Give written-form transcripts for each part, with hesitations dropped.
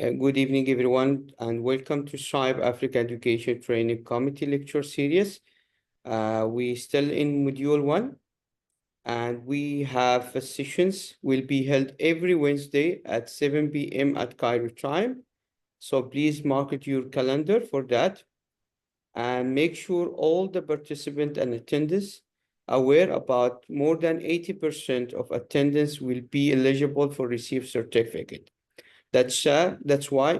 Good evening, everyone, and welcome to SHIBE Africa Education Training Committee lecture series. We still in Module 1, and we have sessions will be held every Wednesday at 7 p.m. at Cairo time. So please mark it your calendar for that, and make sure all the participants and attendants are aware about more than 80% of attendance will be eligible for receive certificate. That's why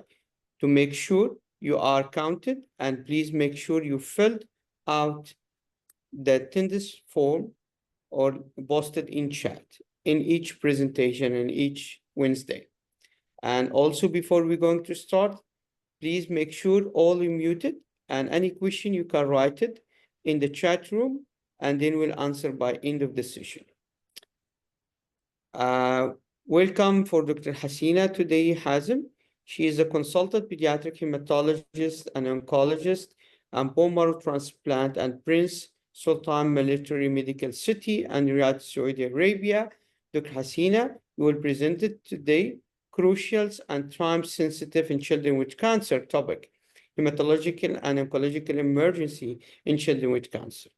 to make sure you are counted, and please make sure you filled out the attendance form or posted in chat in each presentation and each Wednesday. And also before we're going to start, please make sure all are muted, and any question you can write it in the chat room, and then we'll answer by end of the session. Welcome for Dr. Hasina today, Hazem. She is a consultant pediatric hematologist and oncologist and bone marrow transplant and Prince Sultan Military Medical City and Riyadh, Saudi Arabia. Dr. Hasina will present it today, crucial and time-sensitive in children with cancer topic, hematological and oncological emergency in children with cancer.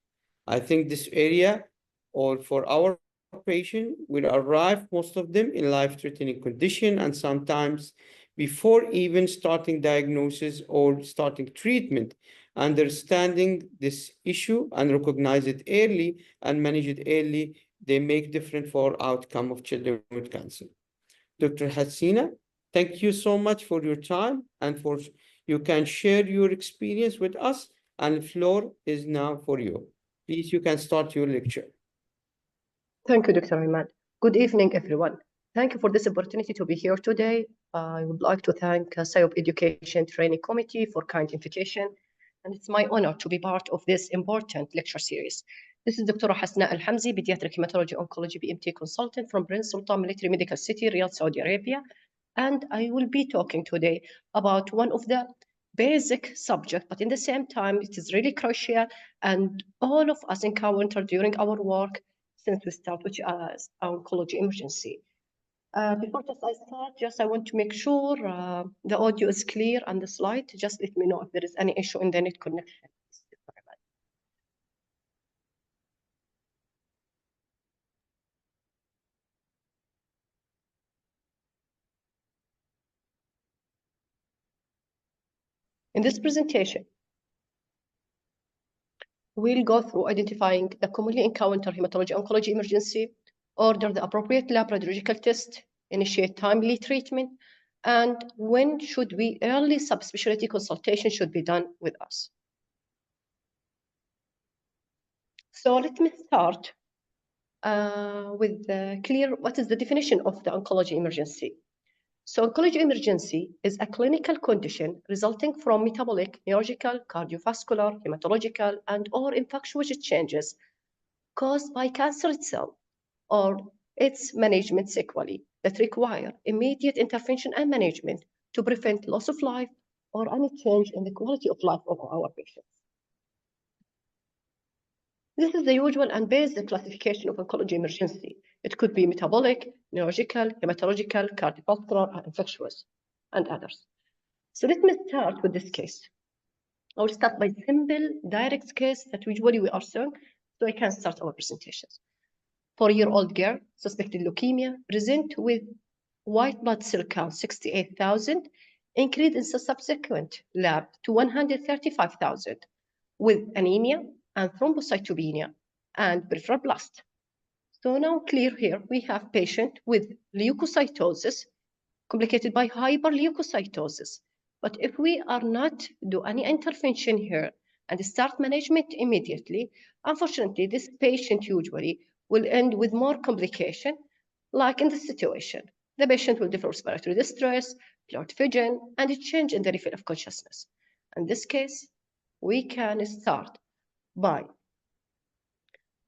I think this area, or for our patient, will arrive, most of them, in life-threatening condition, and sometimes before even starting diagnosis or starting treatment. Understanding this issue and recognize it early and manage it early, they make difference for outcome of children with cancer. Dr. Hasina, thank you so much for your time and for you can share your experience with us, and the floor is now for you. Please, you can start your lecture. Thank you, Dr. Imad. Good evening, everyone. Thank you for this opportunity to be here today. I would like to thank SIOP Education Training Committee for kind invitation, and it's my honor to be part of this important lecture series. This is Dr. Hasna Hamzi, Pediatric Hematology Oncology BMT Consultant from Prince Sultan Military Medical City, Riyadh, Saudi Arabia, and I will be talking today about one of the basic subject, but in the same time, it is really crucial, and all of us encounter during our work since we start, which is oncology emergency. Before I start, I want to make sure the audio is clear and the slide. Just let me know if there is any issue in the net connection. In this presentation, we'll go through identifying the commonly encountered hematology oncology emergency, order the appropriate lab radiological test, initiate timely treatment, and when should we early subspecialty consultation should be done with us. So let me start with clear what is the definition of the oncology emergency. So oncology emergency is a clinical condition resulting from metabolic, neurological, cardiovascular, hematological, and or infectious changes caused by cancer itself or its management sequelae that require immediate intervention and management to prevent loss of life or any change in the quality of life of our patients. This is the usual and basic classification of oncology emergency. It could be metabolic, neurological, hematological, cardiovascular, infectious, and others. So let me start with this case. I will start by simple, direct case that usually we are seeing, so I can start our presentations. 4-year-old girl, suspected leukemia, present with white blood cell count 68,000, increased in subsequent lab to 135,000, with anemia and thrombocytopenia and peripheral blast. So now clear here, we have patient with leukocytosis complicated by hyperleukocytosis. But if we are not do any intervention here and start management immediately, unfortunately, this patient usually will end with more complication, like in this situation. The patient will develop respiratory distress, blurred vision, and a change in the refill of consciousness. In this case, we can start by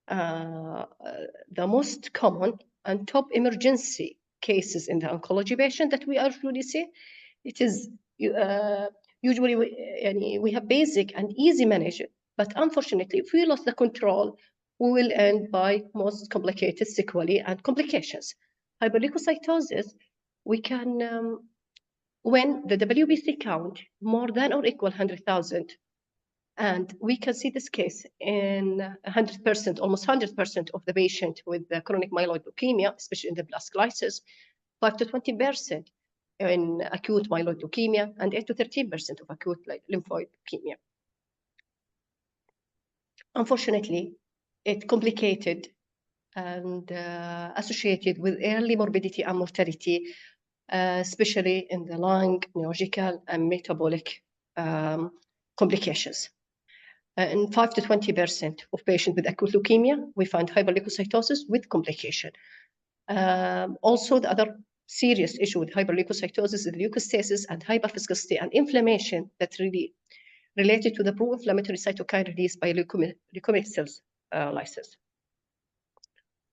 the most common and top emergency cases in the oncology patient that we usually see. It is usually we have basic and easy management, but unfortunately, if we lost the control, we will end by most complicated sequelae and complications. Hyperleukocytosis, we can when the WBC count more than or equal 100,000, and we can see this case in 100%, almost 100% of the patient with the chronic myeloid leukemia, especially in the blast lysis, 5 to 20% in acute myeloid leukemia, and 8 to 13% of acute lymphoid leukemia. Unfortunately, it's complicated and associated with early morbidity and mortality, especially in the lung, neurological, and metabolic complications. In 5 to 20% of patients with acute leukemia, we find hyperleukocytosis with complication. Also, the other serious issue with hyperleukocytosis is leukostasis and hyperviscosity and inflammation that really related to the pro-inflammatory cytokine released by leukemic cells lysis.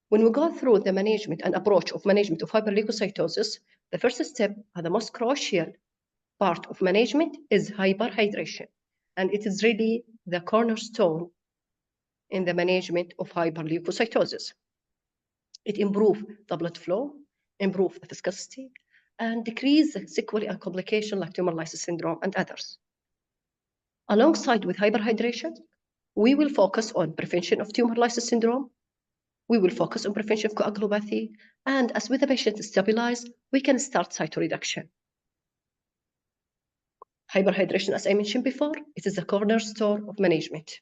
When we go through the management and approach of management of hyperleukocytosis, the first step and the most crucial part of management is hyperhydration. And it is really the cornerstone in the management of hyperleukocytosis. It improves the blood flow, improves the viscosity, and decrease the sequelae and complications like tumor lysis syndrome and others. Alongside with hyperhydration, we will focus on prevention of tumor lysis syndrome. We will focus on prevention of coagulopathy. And as with the patient is stabilized, we can start cytoreduction. Hyperhydration, as I mentioned before, it is the cornerstone of management.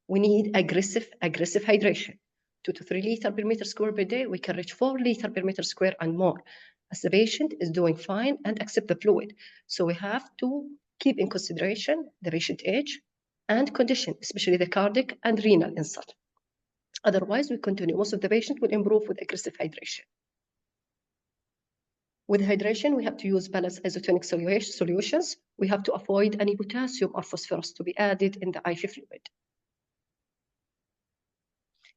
We need aggressive hydration. 2 to 3 liters per meter square per day. We can reach 4 liters per meter square and more, as the patient is doing fine and accept the fluid. So we have to keep in consideration the patient age and condition, especially the cardiac and renal insult. Otherwise, we continue. Most of the patient will improve with aggressive hydration. With hydration, we have to use balanced isotonic solutions. We have to avoid any potassium or phosphorus to be added in the IV fluid.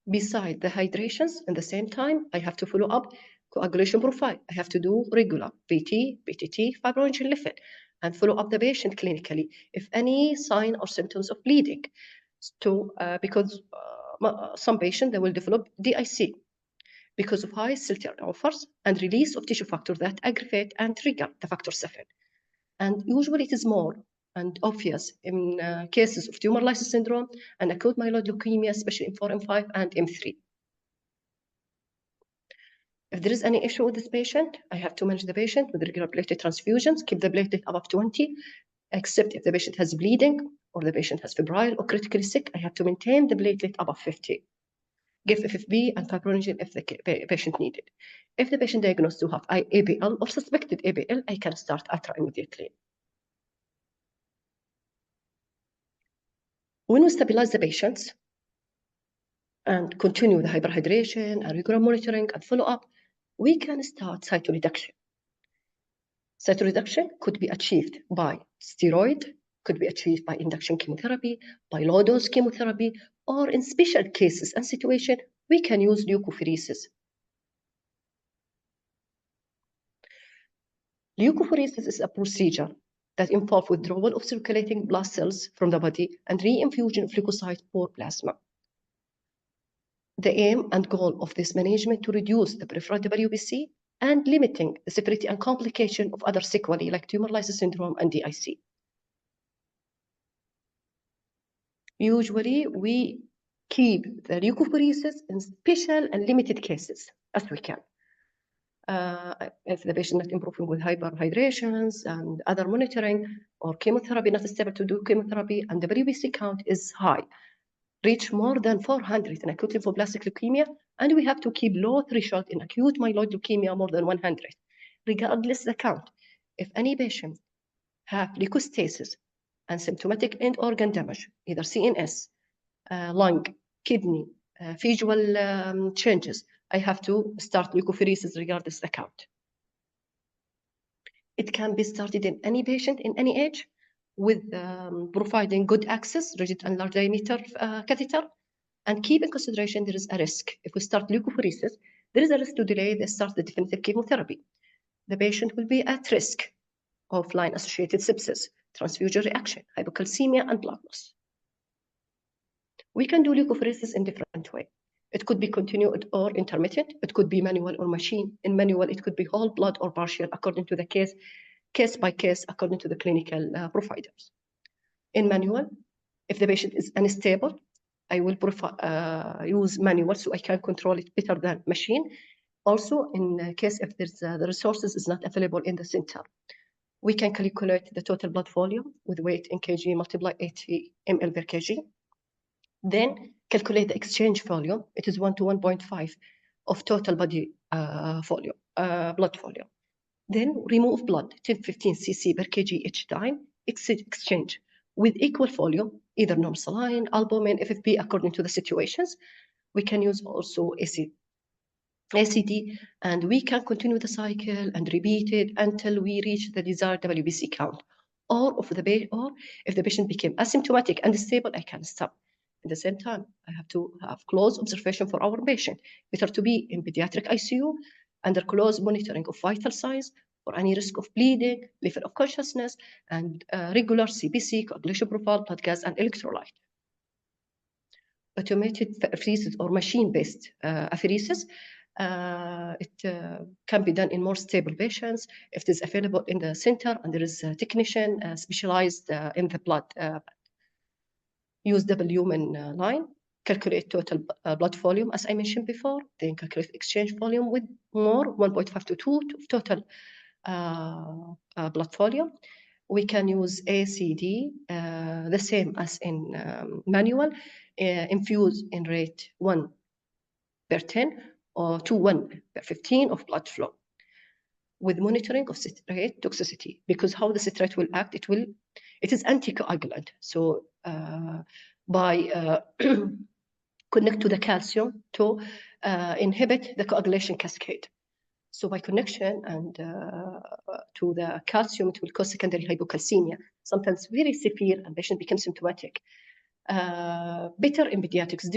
Beside the hydrations, at the same time, I have to follow up coagulation profile. I have to do regular VT, PTT, fibrinogen lipid, and follow up the patient clinically if any sign or symptoms of bleeding. Because some patients, they will develop DIC because of high cell turnovers and release of tissue factor that aggravate and trigger the factor 7. And usually it is more and obvious in cases of tumor lysis syndrome and acute myeloid leukemia, especially in 4 M5 and M3. If there is any issue with this patient, I have to manage the patient with regular platelet transfusions, keep the platelet above 20, except if the patient has bleeding or the patient has febrile or critically sick, I have to maintain the platelet above 50. Give FFB and fibrinogen if the patient needed. If the patient diagnosed to have ABL or suspected ABL, I can start ATRA immediately. When we stabilize the patients and continue the hyperhydration and regular monitoring and follow-up, we can start cytoreduction. Cytoreduction could be achieved by steroid, could be achieved by induction chemotherapy, by low-dose chemotherapy, or in special cases and situations, we can use leukapheresis. Leukapheresis is a procedure that involves withdrawal of circulating blood cells from the body and re-infusion of leukocytes or plasma. The aim and goal of this management to reduce the peripheral WBC and limiting the severity and complication of other sequelae like tumor lysis syndrome and DIC. Usually, we keep the leukapheresis in special and limited cases as we can. If the patient not improving with hyperhydrations and other monitoring or chemotherapy, not stable to do chemotherapy, and the WBC count is high, reach more than 400 in acute lymphoblastic leukemia, and we have to keep low threshold in acute myeloid leukemia more than 100, regardless the count. If any patient have leukostasis and symptomatic end organ damage, either CNS, lung, kidney, visual changes, I have to start leukapheresis regardless the count. It can be started in any patient in any age with providing good access, rigid and large diameter catheter, and keep in consideration there is a risk. If we start leukapheresis, there is a risk to delay the start the definitive chemotherapy. The patient will be at risk of line-associated sepsis, transfusion reaction, hypocalcemia, and blood loss. We can do leukapheresis in different ways. It could be continued or intermittent. It could be manual or machine. In manual, it could be whole blood or partial according to the case. case by case according to the clinical providers. In manual, if the patient is unstable, I will use manual so I can control it better than machine. Also, in case if there's the resources is not available in the center, we can calculate the total blood volume with weight in kg multiply 80 ml per kg. Then calculate the exchange volume. It is 1 to 1.5 of total body volume, blood volume. Then remove blood 10-15 cc per kg each time, exchange with equal volume, either normal saline, albumin, FFP, according to the situations. We can use also ACD, and we can continue the cycle and repeat it until we reach the desired WBC count. Or if the patient became asymptomatic and stable, I can stop. At the same time, I have to have close observation for our patient. Better to be in pediatric ICU under close monitoring of vital signs for any risk of bleeding, level of consciousness, and regular CBC, coagulation profile, blood gas, and electrolyte. Automated apheresis or machine-based apheresis. It can be done in more stable patients if it is available in the center and there is a technician specialized in the blood. Use double Human line, calculate total blood volume as I mentioned before, then calculate exchange volume with more 1.5 to 2 of total blood volume. We can use ACD, the same as in manual, infuse in rate 1/10 or to 1/15 of blood flow with monitoring of citrate toxicity, because how the citrate will act, it is anticoagulant. So by connect to the calcium to inhibit the coagulation cascade. So by connection and to the calcium, it will cause secondary hypocalcemia, sometimes very severe, and patient becomes symptomatic. Better in pediatrics,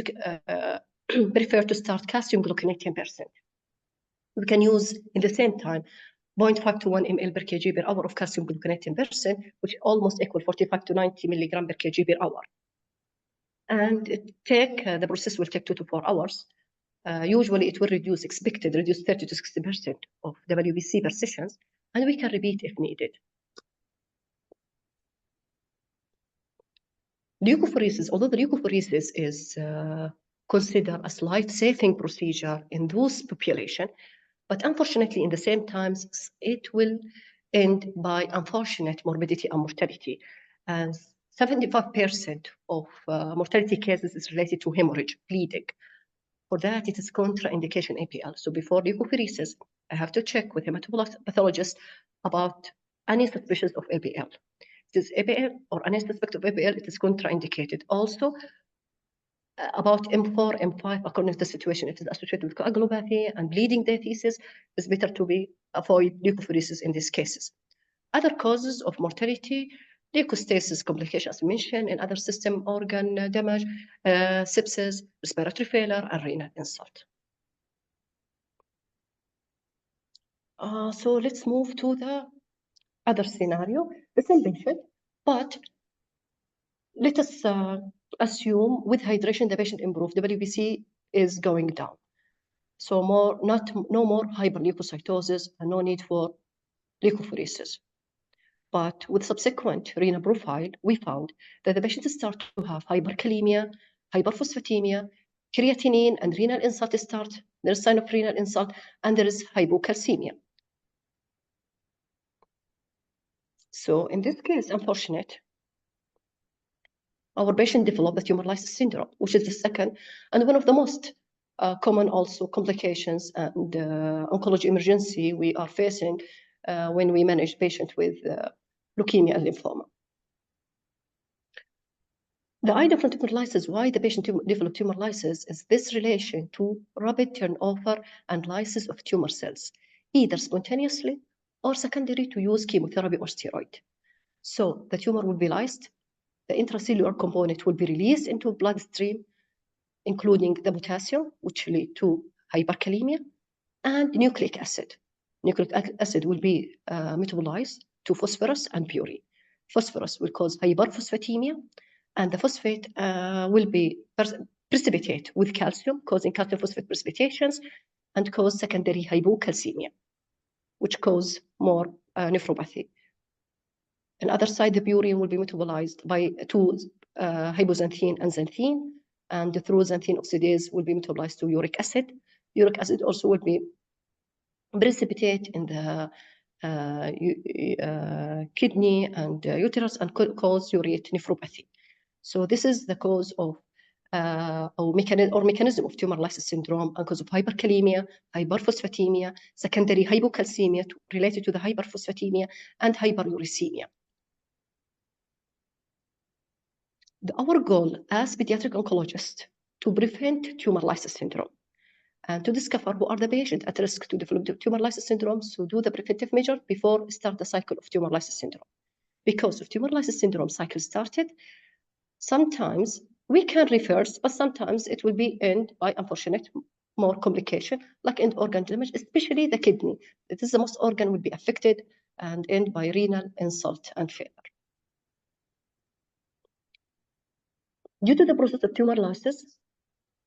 prefer to start calcium gluconate 10%. We can use in the same time 0.5 to 1 ml per kg per hour of calcium gluconate 10%, which almost equal 45 to 90 milligram per kg per hour. And the process will take 2 to 4 hours. Usually it will reduce 30 to 60% of WBC per sessions, and we can repeat if needed. Leukapheresis, although the leukapheresis is considered as life-saving procedure in those population, but unfortunately in the same times it will end by unfortunate morbidity and mortality. As 75% of mortality cases is related to hemorrhage, bleeding. For that, it is contraindication APL. So before leukapheresis, I have to check with hematopathologist about any suspicion of APL. If it is APL or any suspect of APL, it is contraindicated. Also, about M4, M5, according to the situation, if it is associated with coagulopathy and bleeding diathesis, it's better to avoid leukapheresis in these cases. Other causes of mortality, leukocytosis complications mentioned, and other system organ damage, sepsis, respiratory failure, and renal insult. So let's move to the other scenario, the same patient, but let us assume with hydration the patient improved, the WBC is going down. So no more hyperleukocytosis and no need for leukapheresis. But with subsequent renal profile, we found that the patient start to have hyperkalemia, hyperphosphatemia, creatinine and renal insult start. There's sign of renal insult, and there is hypocalcemia. So in this case, unfortunate, our patient developed the tumor lysis syndrome, which is the second and one of the most common also complications and oncology emergency we are facing when we manage patients with leukemia and lymphoma. The idea from tumor lysis, why the patient developed tumor lysis, is this relation to rapid turnover and lysis of tumor cells, either spontaneously or secondary to use chemotherapy or steroid. So the tumor will be lysed, the intracellular component will be released into bloodstream, including the potassium, which lead to hyperkalemia, and nucleic acid. Nucleic acid will be metabolized to phosphorus and purine. Phosphorus will cause hyperphosphatemia, and the phosphate will be precipitate with calcium, causing calcium phosphate precipitations, and cause secondary hypocalcemia, which cause more nephropathy On the other side, the purine will be metabolized by two hypoxanthine and xanthine, and through xanthine oxidase will be metabolized to uric acid. Uric acid also will be precipitate in the kidney and uterus and could cause ureate nephropathy. So this is the cause of mechanism of tumor lysis syndrome, and cause of hyperkalemia, hyperphosphatemia, secondary hypocalcemia related to the hyperphosphatemia, and hyperuricemia. Our goal as pediatric oncologists to prevent tumor lysis syndrome and to discover who are the patients at risk to develop tumor lysis syndrome, so do the preventive measure before start the cycle of tumor lysis syndrome. Because if tumor lysis syndrome cycle started, sometimes we can reverse, but sometimes it will be end by unfortunate more complication, like end organ damage, especially the kidney. It is the most organ will be affected and end by renal insult and failure. Due to the process of tumor lysis,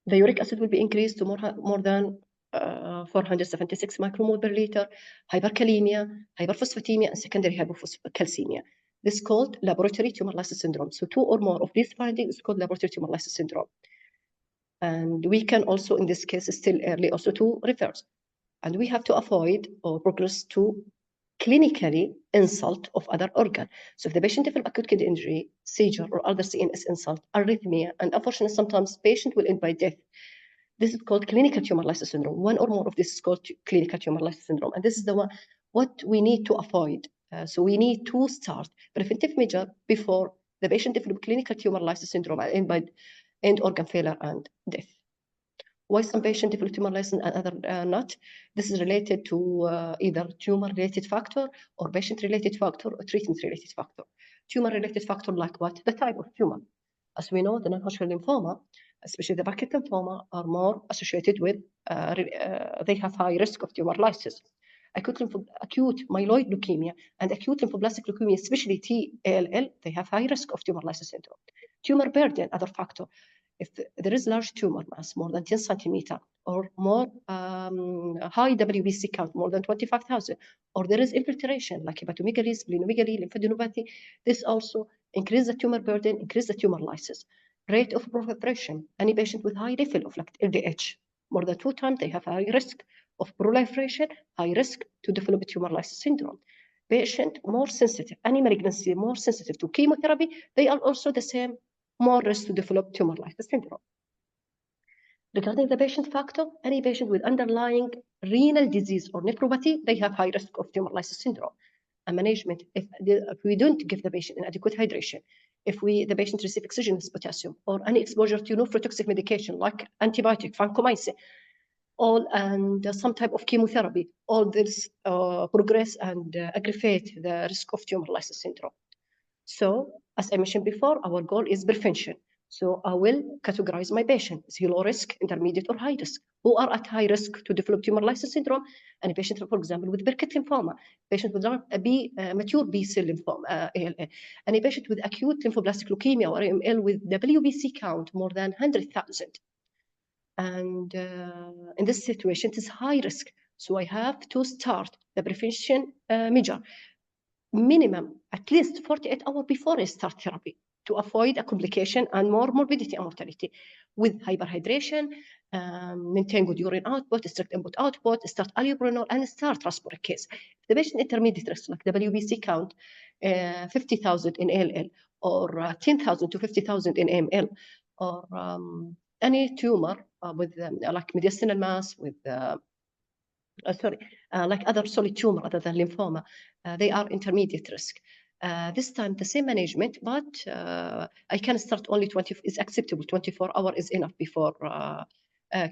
the uric acid will be increased to more than 476 micromole per liter, hyperkalemia, hyperphosphatemia, and secondary hypocalcemia. This is called laboratory tumor lysis syndrome. So 2 or more of these findings is called laboratory tumor lysis syndrome. And we can also, in this case, still early also to reverse. And we have to avoid or progress to clinically insult of other organ. So if the patient develops acute kidney injury, seizure, or other CNS insult, arrhythmia, and unfortunately sometimes patient will end by death. This is called clinical tumor lysis syndrome. 1 or more of this is called clinical tumor lysis syndrome. And this is the one what we need to avoid. So we need to start preventive measure before the patient develops clinical tumor lysis syndrome and end by end organ failure and death. Why some patients develop tumor lysis and other not? This is related to either tumor-related factor or patient-related factor or treatment-related factor. Tumor-related factor like what? The type of tumor. As we know, the non-Hodgkin lymphoma, especially the bucket lymphoma, are more associated with, they have high risk of tumor lysis. Acute myeloid leukemia and acute lymphoblastic leukemia, especially T-ALL, they have high risk of tumor lysis syndrome. Tumor burden, other factor. If there is large tumor mass, more than 10 centimeter, or more high WBC count, more than 25,000, or there is infiltration like hepatomegaly, splenomegaly, lymphadenopathy, this also increase the tumor burden, increase the tumor lysis. Rate of proliferation, any patient with high level of like LDH, more than 2 times, they have high risk of proliferation, high risk to develop tumor lysis syndrome. Patient more sensitive, any malignancy more sensitive to chemotherapy, they are also the same, more risk to develop tumor lysis syndrome. Regarding the patient factor, any patient with underlying renal disease or nephropathy, they have high risk of tumor lysis syndrome. And management, if we don't give the patient inadequate hydration, if the patient receives exogenous potassium or any exposure to nephrotoxic medication like antibiotic, vancomycin, and some type of chemotherapy, all this progress and aggravate the risk of tumor lysis syndrome. So, as I mentioned before, our goal is prevention. So I will categorize my patient. Is he low risk, intermediate, or high risk? Who are at high risk to develop tumor lysis syndrome? And a patient, for example, with Burkitt lymphoma, patient with mature B-cell lymphoma, ALL, and a patient with acute lymphoblastic leukemia or AML with WBC count more than 100,000. And in this situation, it is high risk. So I have to start the prevention measure minimum at least 48 hours before I start therapy to avoid a complication and more morbidity and mortality with hyperhydration, maintain good urine output, strict input-output, start allopurinol, and start rasburicase. If the patient intermediate risk, like WBC count 50,000 in ALL or 10,000 to 50,000 in AML, or any tumor with like mediastinal mass, with like other solid tumor other than lymphoma, they are intermediate risk. This time the same management, but I can start only 20 is acceptable. 24 hours is enough before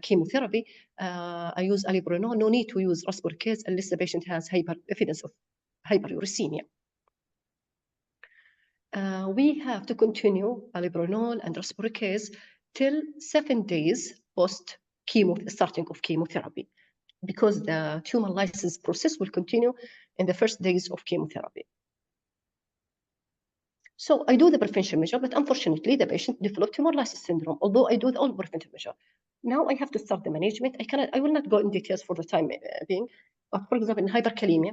chemotherapy. I use allopurinol. No need to use rasburicase unless the patient has evidence of hyperuricemia. We have to continue allopurinol and rasburicase till 7 days post starting of chemotherapy, because the tumor lysis process will continue in the first days of chemotherapy. So I do the prevention measure, but unfortunately the patient developed tumor lysis syndrome, although I do all preventive measure. Now I have to start the management. I will not go in details for the time being, but for example, in hyperkalemia,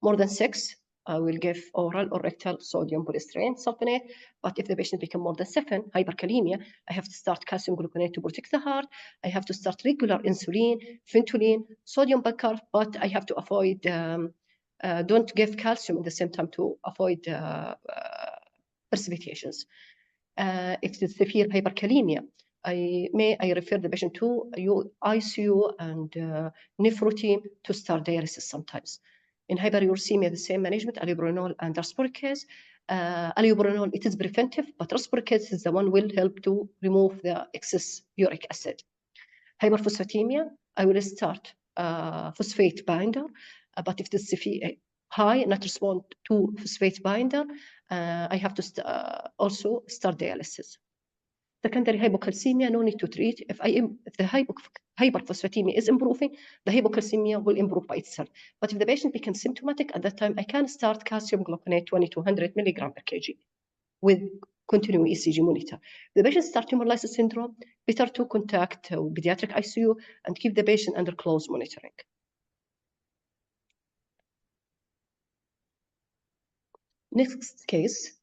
more than 6, I will give oral or rectal sodium polystyrene sulfonate. But if the patient becomes more than 7, hyperkalemia, I have to start calcium gluconate to protect the heart. I have to start regular insulin, Ventolin, sodium bicarb, but I have to avoid, don't give calcium at the same time to avoid precipitations. If it's severe hyperkalemia, I refer the patient to ICU and nephro team to start dialysis sometimes. In hyperuricemia, the same management, allopurinol and rasburicase. Allopurinol, it is preventive, but rasburicase is the one will help to remove the excess uric acid. Hyperphosphatemia, I will start phosphate binder, but if this is high, not respond to phosphate binder, I have to also start dialysis. Secondary hypocalcemia, no need to treat. If the hyperphosphatemia is improving, the hypocalcemia will improve by itself. But if the patient becomes symptomatic, at that time, I can start calcium gluconate 20 to 100 milligram per kg with continuing ECG monitor. The patient starts tumor lysis syndrome, better to contact pediatric ICU and keep the patient under close monitoring. Next case,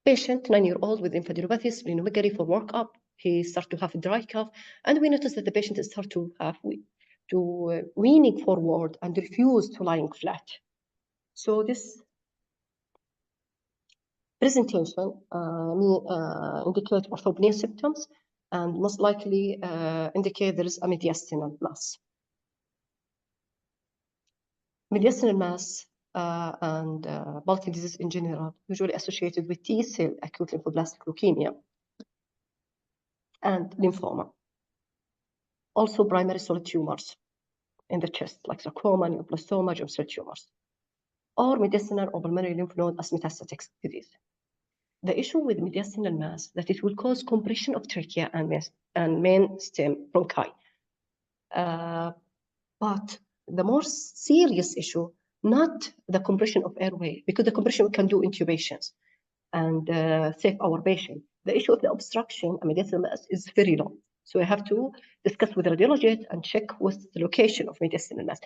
patient 9-year-old with encephalopathy, splenomegaly for workup. He starts to have a dry cough, and we notice that the patient starts to have leaning forward and refuse to lying flat. So this presentation indicate orthopnea symptoms and most likely indicate there is a mediastinal mass. Mediastinal mass and bulky disease in general, usually associated with T-cell acute lymphoblastic leukemia and lymphoma. Also primary solid tumors in the chest, like sarcoma, neuroblastoma, germ cell tumors, or mediastinal or pulmonary lymph node as metastatic disease. The issue with mediastinal mass that it will cause compression of trachea and main stem bronchi. But the more serious issue, not the compression of airway, because the compression can do intubations and save our patient. The issue of the obstruction, mediastinal mass, is very low. So I have to discuss with the radiologist and check what's the location of mediastinal mass.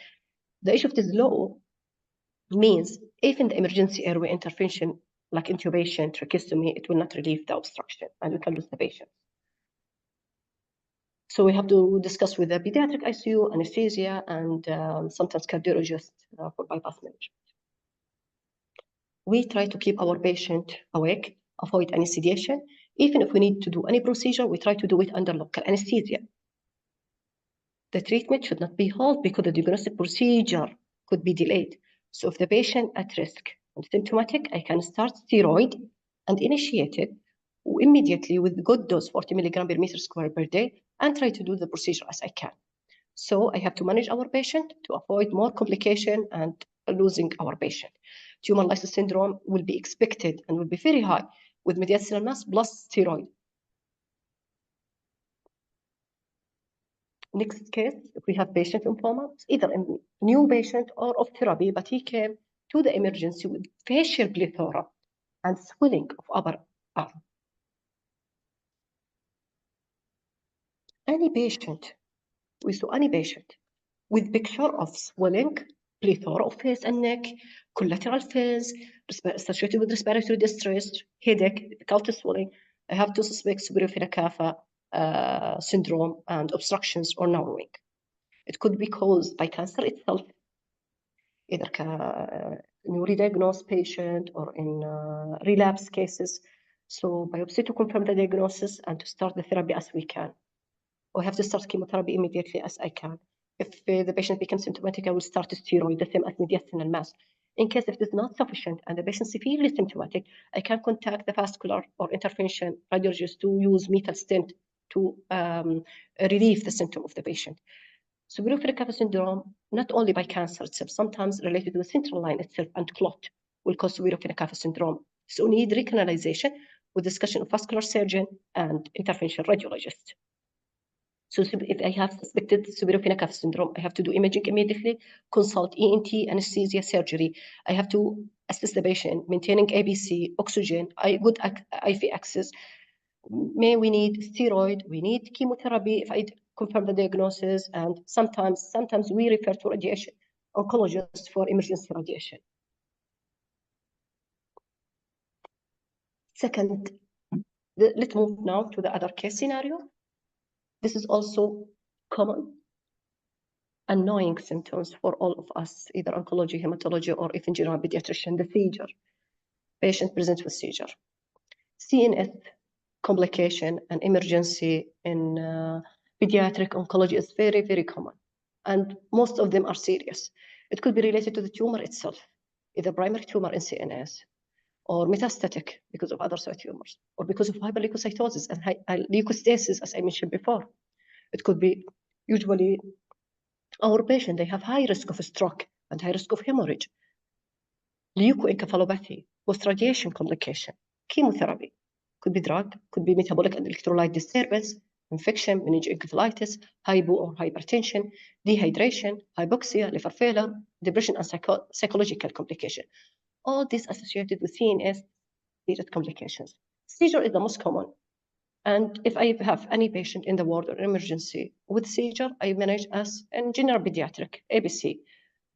The issue of this low means even the emergency airway intervention, like intubation, tracheostomy, it will not relieve the obstruction and we can lose the patient. So we have to discuss with the pediatric ICU, anesthesia, and sometimes cardiologist for bypass management. We try to keep our patient awake, avoid any sedation. Even if we need to do any procedure, we try to do it under local anesthesia. The treatment should not be halted because the diagnostic procedure could be delayed. So if the patient at risk and symptomatic, I can start steroid and initiate it immediately with good dose, 40 milligram per meter square per day, and try to do the procedure as I can. So I have to manage our patient to avoid more complication and losing our patient. Tumor lysis syndrome will be expected and will be very high with mediastinal mass plus steroid. Next case, if we have patient lymphoma, either a new patient or of therapy, but he came to the emergency with facial plethora and swelling of upper arm. Any patient, we saw any patient with picture of swelling, plethora of face and neck, collateral fins, associated with respiratory distress, headache, difficulty swelling, I have to suspect superior vena cava syndrome and obstructions or narrowing. It could be caused by cancer itself, either newly diagnosed patient or in relapse cases. So biopsy to confirm the diagnosis and to start the therapy as we can. We have to start chemotherapy immediately as I can. If the patient becomes symptomatic, I will start a steroid, the same as mediastinal mass. In case if it is not sufficient and the patient is severely symptomatic, I can contact the vascular or intervention radiologist to use metal stent to relieve the symptom of the patient. Superior vena cava syndrome, not only by cancer itself, sometimes related to the central line itself and clot will cause superior vena cava syndrome. So need recanalization with discussion of vascular surgeon and intervention radiologist. So if I have suspected superior vena cava syndrome, I have to do imaging immediately, consult ENT, anesthesia, surgery. I have to assess the patient, maintaining ABC, oxygen, good IV access. May we need steroid, we need chemotherapy if I confirm the diagnosis, and sometimes we refer to radiation oncologist for emergency radiation. Second, let's move now to the other case scenario. This is also common, annoying symptoms for all of us, either oncology, hematology, or if in general pediatrician, the seizure. Patient presents with seizure. CNS complication and emergency in pediatric oncology is very, very common. And most of them are serious. It could be related to the tumor itself, either primary tumor in CNS, or metastatic because of other solid tumors, or because of hyperleukocytosis and leukocytosis, as I mentioned before. It could be usually our patient, they have high risk of stroke and high risk of hemorrhage, leukoencephalopathy, post-radiation complication, chemotherapy, could be drug, could be metabolic and electrolyte disturbance, infection, meningoencephalitis, hypo or hypertension, dehydration, hypoxia, liver failure, depression, and psychological complication. All these associated with CNS related complications. Seizure is the most common. And if I have any patient in the ward or emergency with seizure, I manage as in general pediatric, ABC.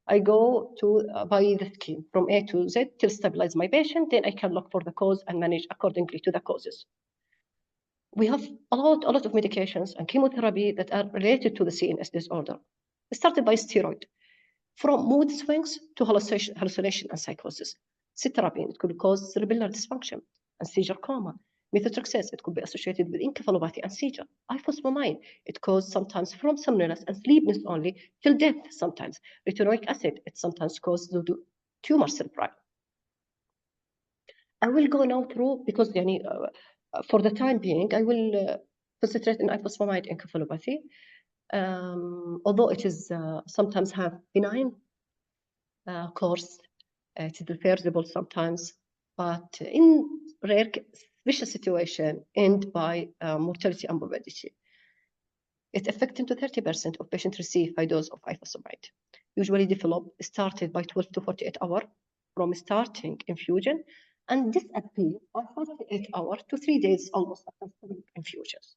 I go to by the scheme from A to Z till stabilize my patient, then I can look for the cause and manage accordingly to the causes. We have a lot of medications and chemotherapy that are related to the CNS disorder. It started by steroid, from mood swings to hallucination and psychosis. Citarabine, it could cause cerebellar dysfunction and seizure coma. Methotrexate, it could be associated with encephalopathy and seizure. Ifosfamide, it causes sometimes from somnolence and sleepiness only till death sometimes. Retinoic acid, it sometimes causes tumor cerebri. I will go now through, because for the time being, I will concentrate in ifosfamide encephalopathy. Although it is sometimes have benign course, it is reversible sometimes, but in rare special situation end by mortality and morbidity. It affects to 30% of patients receive high dose of ifosfamide. Usually started by 12 to 48 hours from starting infusion, and disappear by 48 hours to 3 days almost after infusions.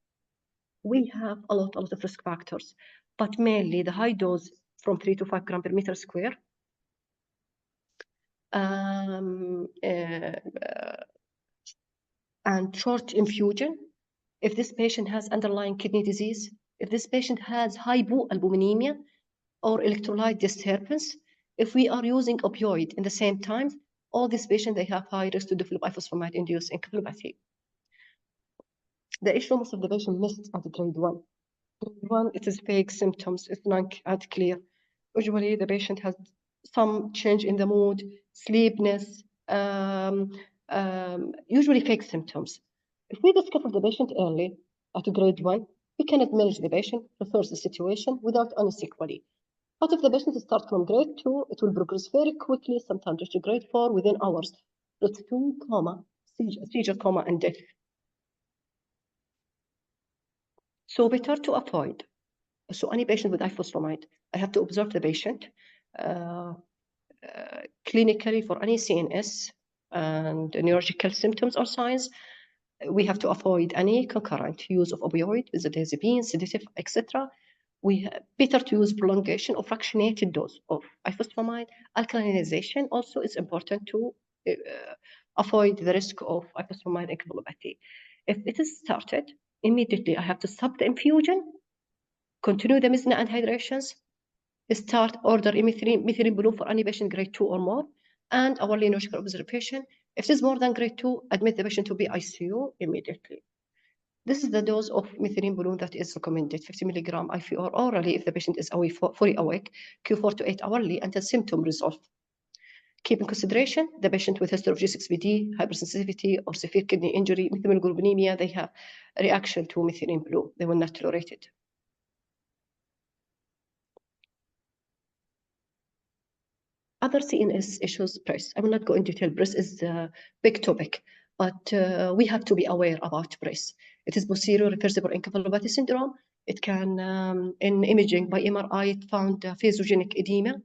We have a lot of risk factors, but mainly the high dose from 3 to 5 grams per meter square, and short infusion. If this patient has underlying kidney disease, if this patient has hypoalbuminemia or electrolyte disturbance, if we are using opioid in the same time, all these patients, they have high risk to develop ifosfamide-induced encephalopathy. The issue most of the patient missed at grade 1. Grade 1, it is vague symptoms, it's not clear. Usually the patient has some change in the mood, sleepiness, usually fake symptoms. If we discover the patient early at grade 1, we cannot manage the patient, reverse the situation without any sequelae. But if the patient starts from grade 2, it will progress very quickly, sometimes to grade 4 within hours. It's to coma, seizure, coma, and death. So better to avoid. So any patient with ifosfamide, I have to observe the patient clinically for any CNS and neurological symptoms or signs. We have to avoid any concurrent use of opioid, benzodiazepine, sedative, etc. We better to use prolongation or fractionated dose of ifosfamide. Alkalinization also is important to avoid the risk of ifosfamide encephalopathy. If it is started, immediately I have to stop the infusion, continue the mesna and hydrations, start order methylene blue for any patient grade 2 or more, and hourly neurological observation. If it is more than grade 2, admit the patient to be ICU immediately. This is the dose of methylene balloon that is recommended, 50 milligram IV or orally if the patient is fully awake, Q4 to 8 hourly until symptom resolve. Keep in consideration the patient with history of G6PD, hypersensitivity, or severe kidney injury, methylglobinemia, they have a reaction to methylene blue. They will not tolerate it. Other CNS issues, breast. I will not go in detail. Breast is a big topic, but we have to be aware about breast. It is posterior reversible encephalopathy syndrome. It can, in imaging by MRI, it found phasogenic edema,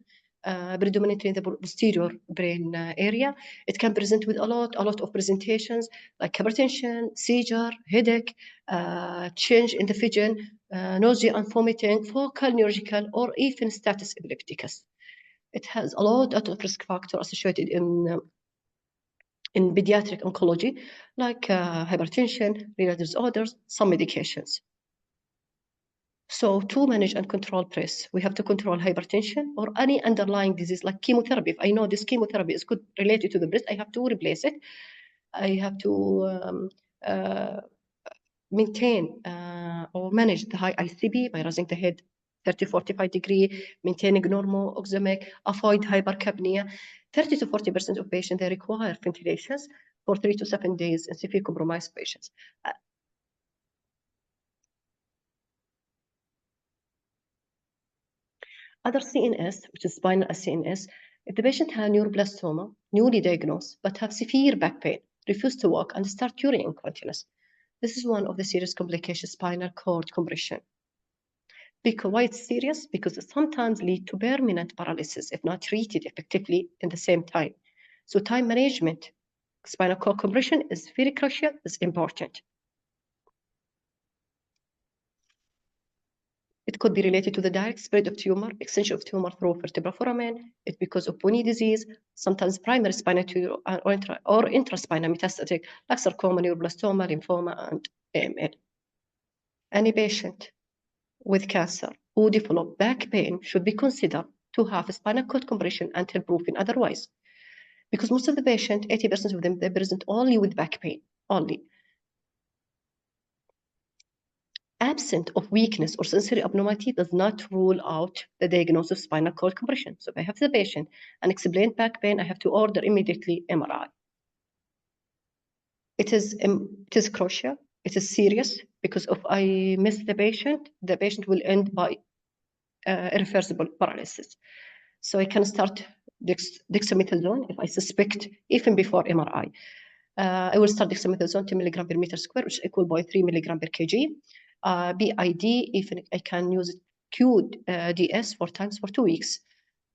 predominantly in the posterior brain area. It can present with a lot of presentations like hypertension, seizure, headache, change in the vision, nausea and vomiting, focal neurological, or even status epilepticus. It has a lot of risk factors associated in in pediatric oncology, like hypertension, renal disorders, some medications. So to manage and control breast, we have to control hypertension or any underlying disease like chemotherapy. If I know this chemotherapy is good related to the breast, I have to replace it. I have to maintain or manage the high ICP by raising the head 30-45 degree, maintaining normal oxemic, avoid hypercapnia. 30 to 40% of patients, they require ventilations for 3 to 7 days in severe compromised patients. Other CNS, which is spinal CNS, if the patient has neuroblastoma, newly diagnosed, but have severe back pain, refuse to walk, and start urine incontinence, this is one of the serious complications, spinal cord compression. Because why it's serious? Because it sometimes leads to permanent paralysis if not treated effectively in the same time. So time management, spinal cord compression is very crucial, is important. It could be related to the direct spread of tumor, extension of tumor through vertebral foramen. It's because of bony disease, sometimes primary spinal tumor or intraspinal metastatic, like sarcoma, neuroblastoma, lymphoma, and AML. Any patient with cancer who develop back pain should be considered to have a spinal cord compression until proven otherwise. Because most of the patients, 80% of them, they present only with back pain, only. Absent of weakness or sensory abnormality does not rule out the diagnosis of spinal cord compression. So if I have the patient and explain back pain, I have to order immediately MRI. It is crucial, it is serious, because if I miss the patient will end by irreversible paralysis. So I can start dexamethasone if I suspect, even before MRI. I will start dexamethasone 10 milligram per meter square, which is equal by 3 milligram per kg. BID, even I can use QDS 4 times for 2 weeks.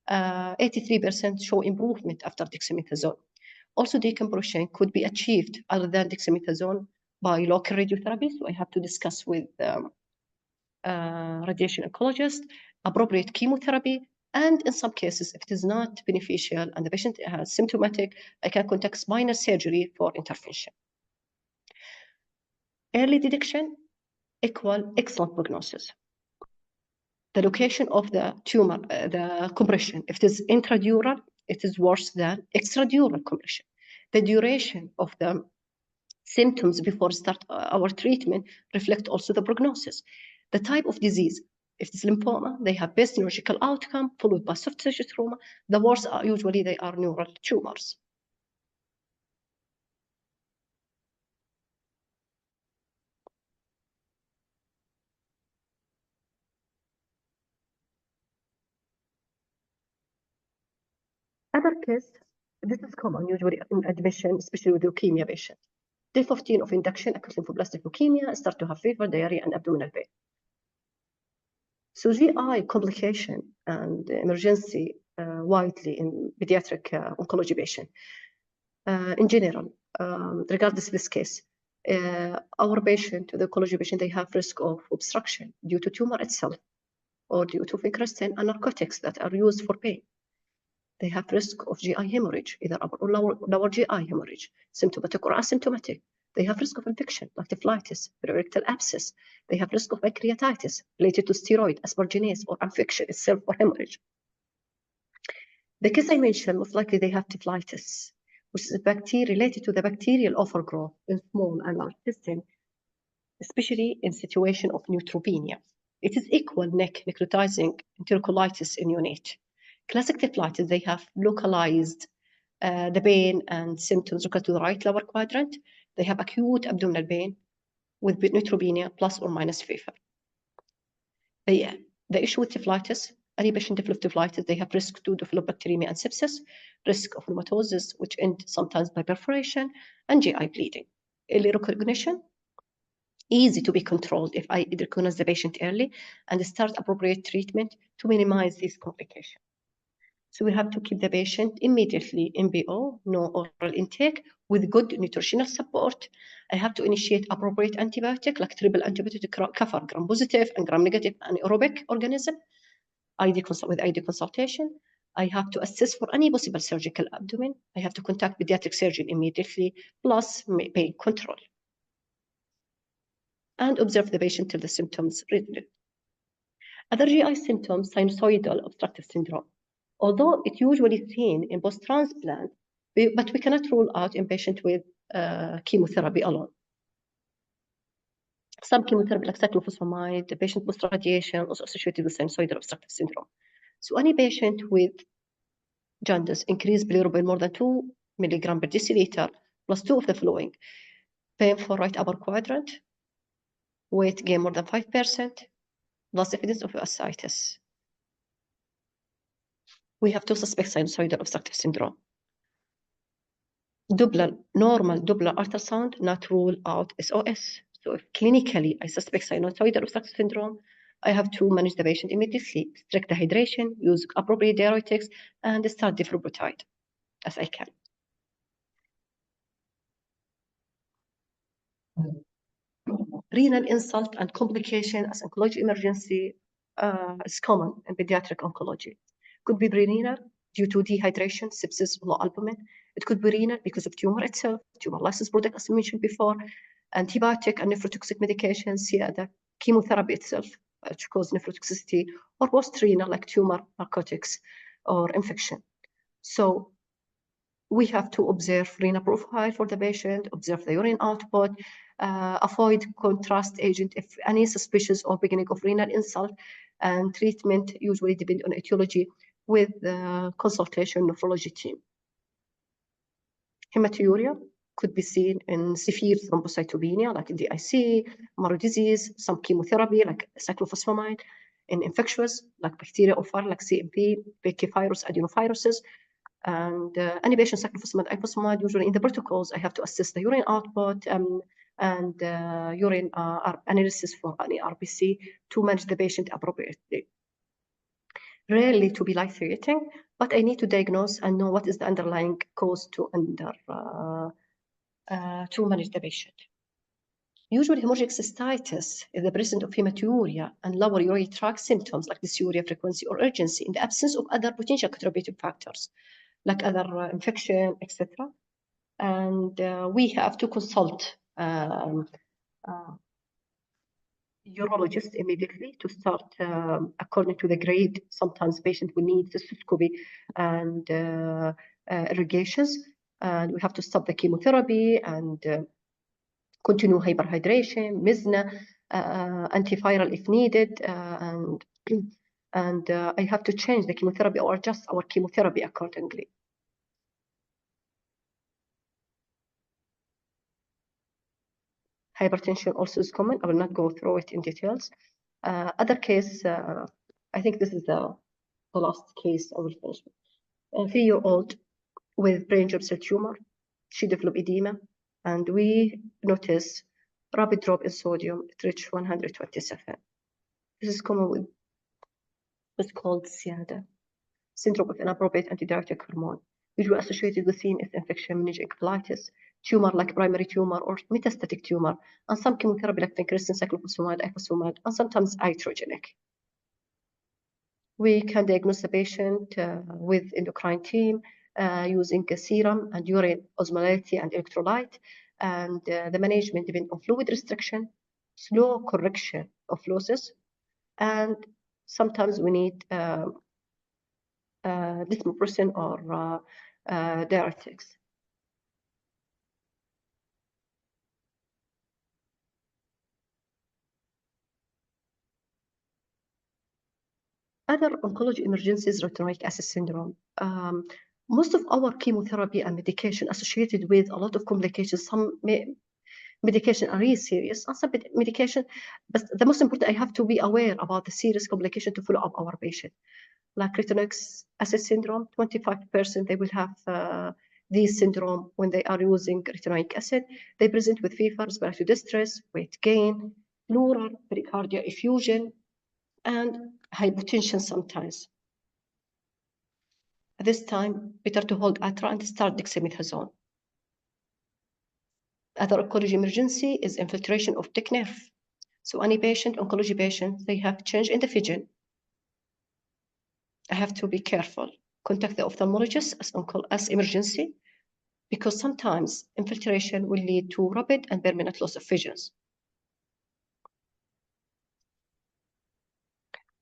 83% show improvement after dexamethasone. Also, decompression could be achieved other than dexamethasone by local radiotherapy. So I have to discuss with radiation oncologist, appropriate chemotherapy, and in some cases, if it is not beneficial and the patient is symptomatic, I can contact spinal surgery for intervention. Early detection equal excellent prognosis. The location of the tumor, the compression, if it is intradural, it is worse than extradural compression. The duration of the symptoms before start our treatment reflect also the prognosis. The type of disease, if it's lymphoma, they have best neurological outcome followed by soft tissue trauma. The worst are usually they are neural tumors. Other case, this is common usually in admission, especially with leukemia patients. Day 14 of induction, acute lymphoblastic leukemia, start to have fever, diarrhea, and abdominal pain. So GI complication and emergency widely in pediatric oncology patient. In general, regardless of this case, our patient, the oncology patient, they have risk of obstruction due to tumor itself or due to vincristine and narcotics that are used for pain. They have risk of GI hemorrhage, either upper or lower GI hemorrhage, symptomatic or asymptomatic. They have risk of infection, like typhlitis, perirectal abscess. They have risk of pancreatitis related to steroid, asparaginase, or infection itself or hemorrhage. The case I mentioned, most likely they have typhlitis, which is a bacteria related to the bacterial overgrowth in small and large intestine, especially in situation of neutropenia. It is equal necrotizing enterocolitis in neonate. Classic typhlitis, they have localized the pain and symptoms local to the right lower quadrant. They have acute abdominal pain with neutropenia plus or minus fever. The issue with typhlitis, any patient develop typhlitis, they have risk to develop bacteremia and sepsis, risk of pneumatosis, which end sometimes by perforation, and GI bleeding. Early recognition, easy to be controlled if I recognize the patient early and start appropriate treatment to minimize these complications. So we have to keep the patient immediately MBO, no oral intake, with good nutritional support. I have to initiate appropriate antibiotic, like triple antibiotic to cover gram-positive and gram-negative anaerobic organism, with ID consultation. I have to assess for any possible surgical abdomen. I have to contact pediatric surgeon immediately, plus pain control. And observe the patient till the symptoms resolve. Other GI symptoms, sinusoidal obstructive syndrome. Although it's usually seen in post-transplant, but we cannot rule out in patients with chemotherapy alone. Some chemotherapy like cyclophosphamide, the patient post-radiation also associated with sinusoidal obstructive syndrome. So any patient with jaundice, increased bilirubin more than 2 milligram per deciliter, plus 2 of the following: pain for right upper quadrant, weight gain more than 5%, plus evidence of ascites. We have to suspect sinusoidal obstructive syndrome. Normal Doppler ultrasound not rule out SOS. So if clinically I suspect sinusoidal obstructive syndrome, I have to manage the patient immediately, restrict the hydration, use appropriate diuretics, and start difluprotide as I can. Renal insult and complication as oncology emergency is common in pediatric oncology. Could be renal due to dehydration, sepsis, low albumin. It could be renal because of tumor itself, tumor lysis product, as I mentioned before, antibiotic and nephrotoxic medications, the chemotherapy itself, which cause nephrotoxicity, or post-renal like tumor, narcotics, or infection. So we have to observe renal profile for the patient, observe the urine output, avoid contrast agent if any suspicious or beginning of renal insult, and treatment usually depend on etiology with the consultation nephrology team. Hematuria could be seen in severe thrombocytopenia like in DIC, marrow disease, some chemotherapy like cyclophosphamide, in infectious like bacteria or viral like CMV, baculovirus, adenoviruses, and any patient cyclophosphamide, ifosfamide, usually in the protocols, I have to assess the urine output and urine analysis for any RBC to manage the patient appropriately. Rarely to be life-threatening, but I need to diagnose and know what is the underlying cause to manage the patient. Usually, hemorrhagic cystitis is the presence of hematuria and lower urinary tract symptoms like dysuria, frequency, or urgency in the absence of other potential contributing factors like other infection, etc. And we have to consult urologist immediately to start according to the grade. Sometimes patient will need cystoscopy and irrigations, and we have to stop the chemotherapy and continue hyperhydration, Mesna, antiviral if needed, and I have to change the chemotherapy or adjust our chemotherapy accordingly. Hypertension also is common. I will not go through it in details. Other case, I think this is the last case I will finish with. A 3-year-old with brain germ cell tumor. She developed edema, and we notice rapid drop in sodium. It reached 127. This is common with what's called SIADA, syndrome of inappropriate antidiuretic hormone, usually associated with CNS infection, meningitis, tumor like primary tumor or metastatic tumor, and some chemotherapy like vincristine, cyclophosphamide, ifosfamide, and sometimes iatrogenic. We can diagnose the patient with endocrine team using a serum and urine osmolality and electrolyte, and the management depends on fluid restriction, slow correction of losses, and sometimes we need desmopressin or diuretics. Other oncology emergencies, retinoic acid syndrome. Most of our chemotherapy and medication associated with a lot of complications. Some medication are really serious, and some medication, but the most important, I have to be aware about the serious complication to follow up our patient. Like retinoic acid syndrome, 25% they will have this syndrome when they are using retinoic acid. They present with fever, respiratory distress, weight gain, pleural, pericardial effusion, and hypotension sometimes. At this time, better to hold atra and start dexamethasone. Other oncology emergency is infiltration of thick nerve. So any patient, oncology patient, they have change in the vision. I have to be careful. contact the ophthalmologist as emergency, because sometimes infiltration will lead to rapid and permanent loss of visions.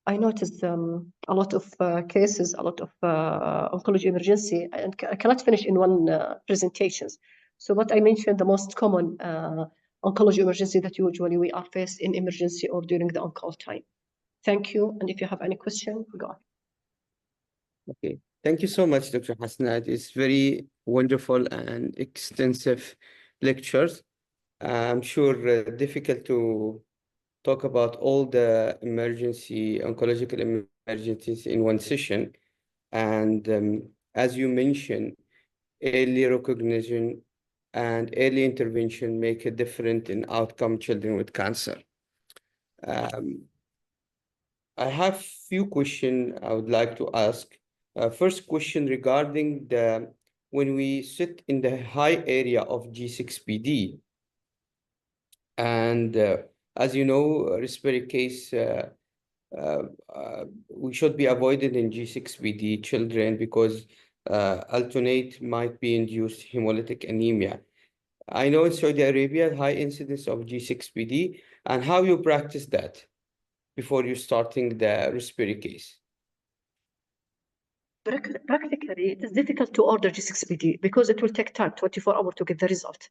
I noticed a lot of cases, a lot of oncology emergency, and I cannot finish in one presentations. So what I mentioned, the most common oncology emergency that usually we are faced in emergency or during the on-call time. Thank you. And if you have any question, go on. Okay. Thank you so much, Dr. Hasna. It's very wonderful and extensive lectures. I'm sure difficult to talk about all the oncological emergencies in one session. And as you mentioned, early recognition and early intervention make a difference in outcome children with cancer. I have few questions I would like to ask. First question regarding when we sit in the high area of G6PD, and as you know, respiratory case we should be avoided in G6PD children because alternate might be induced hemolytic anemia. I know in Saudi Arabia, high incidence of G6PD, and how you practice that before you starting the respiratory case. Practically, it is difficult to order G6PD because it will take time, 24 hours to get the result.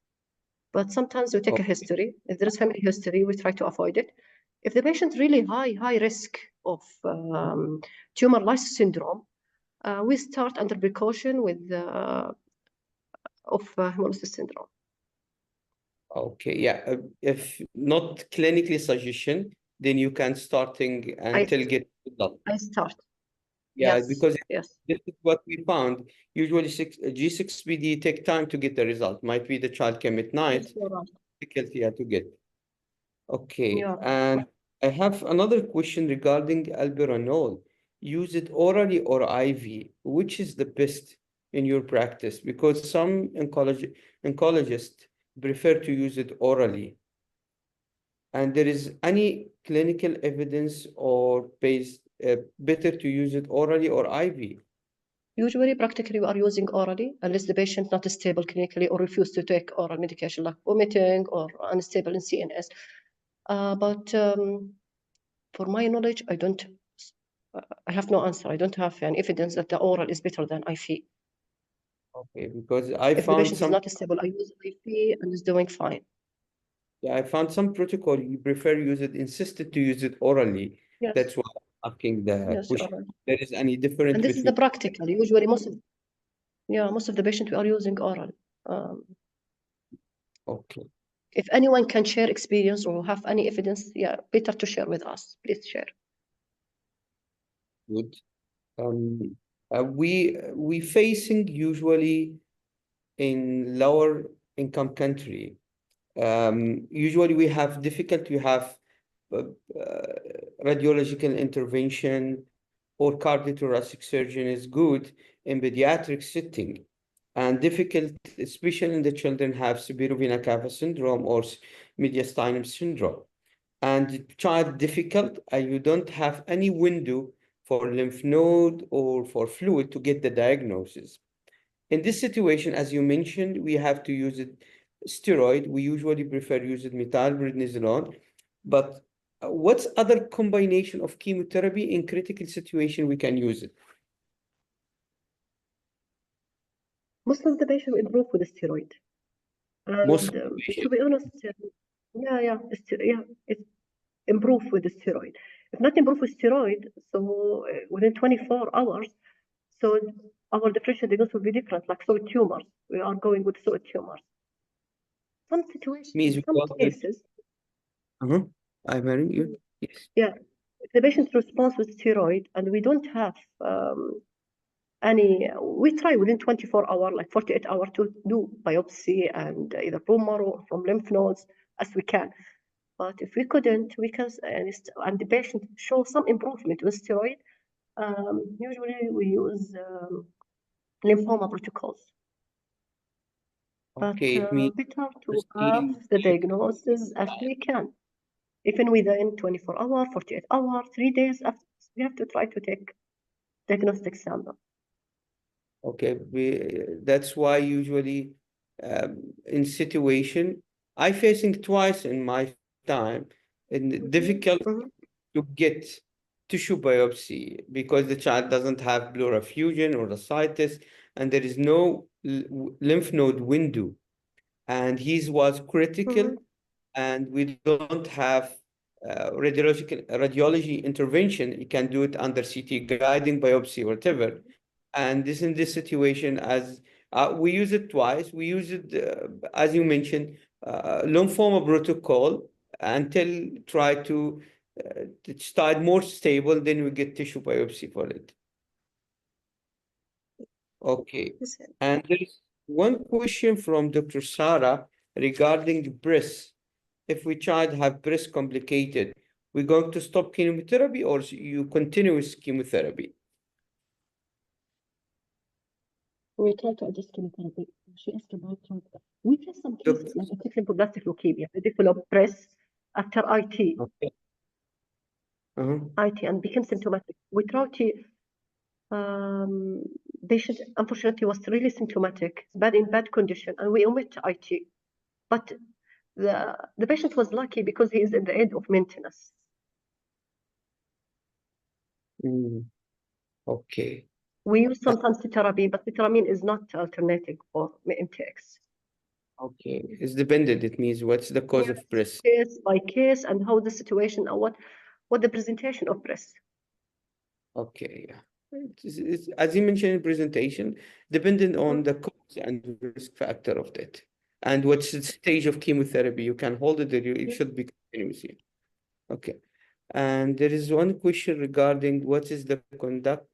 But sometimes we take a history. If there is family history, we try to avoid it. If the patient really high risk of tumor lysis syndrome, we start under precaution with hemolysis syndrome. Okay, yeah. If not clinically suggestion, then you can starting until get result. I start. Yeah, yes, because yes. This is what we found. Usually G6PD take time to get the result. Might be the child came at night, difficulty to get. Okay, and I have another question regarding albuterol. Use it orally or IV? Which is the best in your practice? Because some oncologists prefer to use it orally. And there is any clinical evidence or better to use it orally or IV? Usually, practically, we are using orally unless the patient not stable clinically or refuse to take oral medication like vomiting or unstable in CNS. But for my knowledge, I have no answer. I don't have any evidence that the oral is better than IV. Okay, because if the patient is not stable, I use IV and is doing fine. Yeah, I found some protocol you prefer insisted to use it orally. Yes. That's why I'm asking the question. Oral. There is any difference and this is the practical. Usually, most of the patients we are using oral. Okay. If anyone can share experience or have any evidence, better to share with us. Please share. Good. We facing usually in lower income country. Usually we have difficulty. We have radiological intervention or cardiothoracic surgeon is good in pediatric setting, and difficult, especially in the children have severe vena cava syndrome or mediastinal syndrome. And the child difficult, you don't have any window for lymph node or for fluid to get the diagnosis. In this situation, as you mentioned, we have to use it steroid. We usually prefer using methylprednisolone, but what's other combination of chemotherapy in critical situation we can use it? Most of the patients improve with the steroid. And to be honest, it's improve with the steroid. If not improve with steroid, so within 24 hours, so our differential diagnosis will be different, like solid tumors. We are going with solid tumors. Some situations, some cases. I'm hearing you. Yes. Yeah, if the patient responds with steroid and we don't have we try within 24 hours, like 48 hours, to do biopsy and either bone marrow from lymph nodes as we can. But if we couldn't, we can, and the patient shows some improvement with steroid, usually we use lymphoma protocols. Okay, but better to have the diagnosis as we can. Even within 24 hours, 48 hours, 3 days after, we have to try to take diagnostic sample. Okay, that's why usually in situation, I facing twice in my time, and difficult to get tissue biopsy because the child doesn't have pleural effusion or ascites, and there is no lymph node window, and his was critical, and we don't have radiology intervention. You can do it under CT guiding biopsy or whatever. And this in this situation, as we use it twice, we use it as you mentioned, lymphoma protocol until try to start more stable, then we get tissue biopsy for it. Okay, and there is one question from Dr. Sarah regarding breast. If we child have breast complicated, we're going to stop chemotherapy or you continue with chemotherapy? We try to adjust chemotherapy. She asked about we have some cases like acute lymphoblastic leukemia. They develop breast after IT. Okay. IT and became symptomatic. We try to patient unfortunately was really symptomatic, in bad condition, and we omit IT. But the patient was lucky because he is at the end of maintenance. Okay. We use sometimes cytarabine, but cytarabine is not alternative for MTX. Okay, it's dependent. It means what's the cause of breast? Case by case, and how the situation or what the presentation of breast. Okay, yeah. It's, as you mentioned in presentation, depending on the cause and risk factor of that, and what's the stage of chemotherapy. You can hold it, or it should be continuous. Okay, and there is one question regarding what is the conduct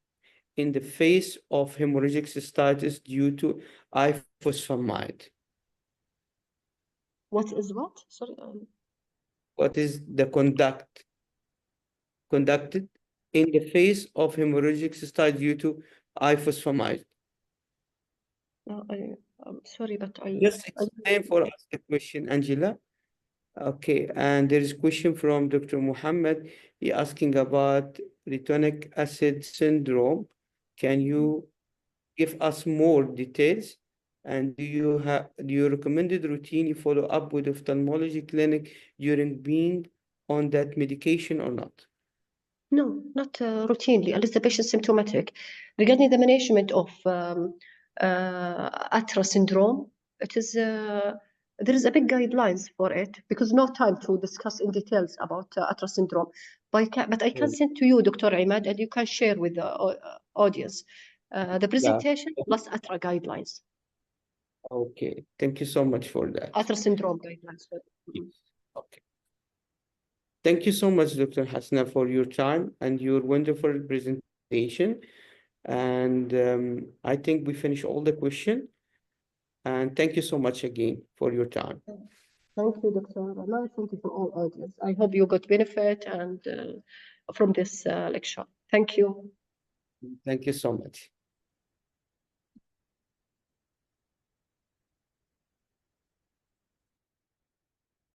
in the face of hemorrhagic cystitis due to ifosfamide. What is what? Sorry. What is the conducted in the face of hemorrhagic cystitis due to ifosfamide? I'm sorry, but I Just explain for us the question, Angela. Okay, and there is a question from Dr. Muhammad. He asking about retinic acid syndrome. Can you give us more details? And do you recommended routine you follow up with ophthalmology clinic during being on that medication or not? No, not routinely, unless the patient is symptomatic. Regarding the management of ATRA syndrome, it is there is a big guidelines for it because no time to discuss in details about ATRA syndrome. But I can send to you, Dr. Imad, and you can share with the audience the presentation plus ATRA guidelines. Okay, thank you so much for that. ATRA syndrome guidelines. Okay. Thank you so much, Dr. Hasna, for your time and your wonderful presentation. And I think we finished all the questions. And thank you so much again for your time. Thank you, Dr. Rana. Thank you for all audience. I hope you got benefit and from this lecture. Thank you. Thank you so much.